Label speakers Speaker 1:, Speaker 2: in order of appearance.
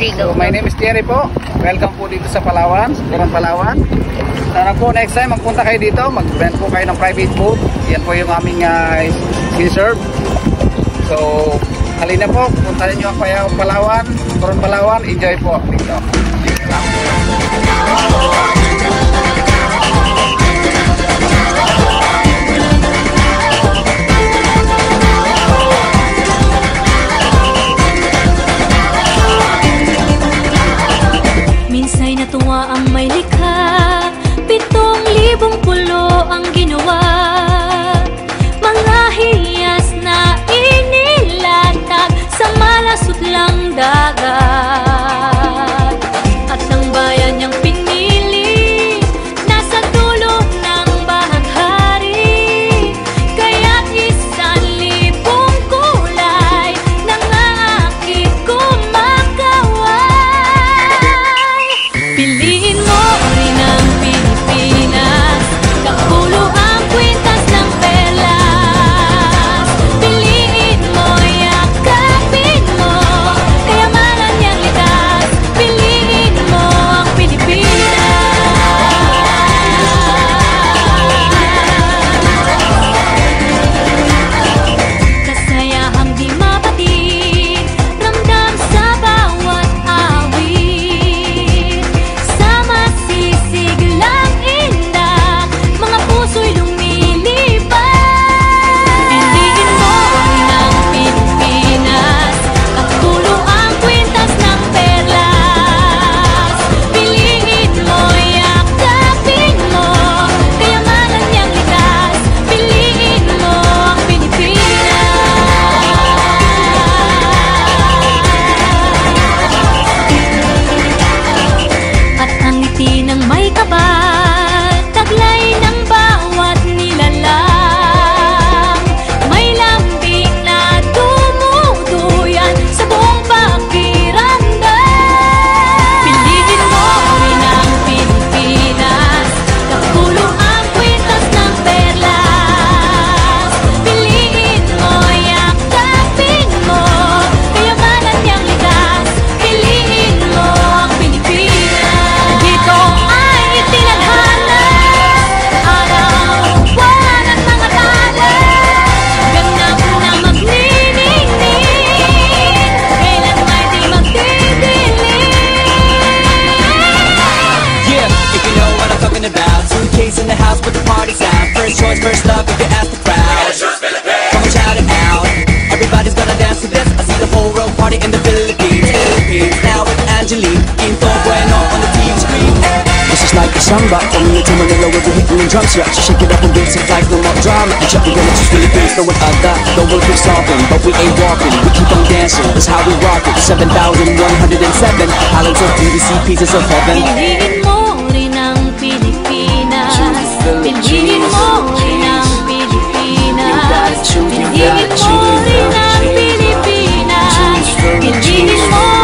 Speaker 1: So, my name is Thierry po. Welcome po dito sa Palawan, sa Coron, Palawan. Sana po next time magpunta kayo dito, mag-rent po kayo ng private boat. Yan po yung aming sin-serve. So, halina po, punta ninyo ang Palawan, Coron, Palawan. Enjoy po dito.
Speaker 2: Minsa'y natuwa ang may likha, 7,000 pulo ang ginawa. Mga hiyas na inilatag sa malasot lang dagat. At ang bayan niyang pinili, nasa dulo ng bahaghari. Kaya't 1,000 kulay nang aakit kumakaway. Piliin mo rin ang Pilipinas, kapulo ang kwintas ng perlas. Piliin mo, yakapin mo, kayamanan niyang likas. Piliin mo ang Pilipinas. Kasayahang di mapatid, ramdam sa bawat awit. Sama sisiglang indak, mga puso'y lumilipad. Piliin mo rin ang Pilipinas, kapulo ang kwintas ng perlas. Piliin mo, yakapin mo, kayamanan niyang likas. Piliin mo ang Pilipinas. At ang ngiti ng may kapal, taglay ng bawat nilalang. May lambing na tumutuyan sa buong pakiramdam. Piliin mo rin ang Pilipinas, kapulo ang kwintas ng perlas. Piliin mo, yakapin mo, kayamanan niyang likas. Piliin mo ang Pilipinas. Dito ay itinadhana, araw-buwan at mga tala. Ganap na magniningning, kailan may di magdidilim.
Speaker 3: Yeah, if you know what I'm talking about. Suitcase in the house with the party's out. First choice, first love, if you ask the crowd. Come on, shout it out. Everybody's gonna dance to this. I see the whole world party in the Philippines. Now with Angelique, Quinto Bueno on the TV screen.
Speaker 4: This is like a samba, coming into Manila with the hitting and drums. Yeah, so shake it up and dance it like no more drama. And check, we're gonna choose Philippines, know what I got. Know what we're solving, but we ain't walking. We keep on dancing, that's how we rock it. 7,107 islands of beauty, see pieces of heaven.
Speaker 2: Piliin mo rin ang Pilipinas. Piliin mo rin ang Pilipinas. Piliin mo rin ang Pilipinas. Piliin mo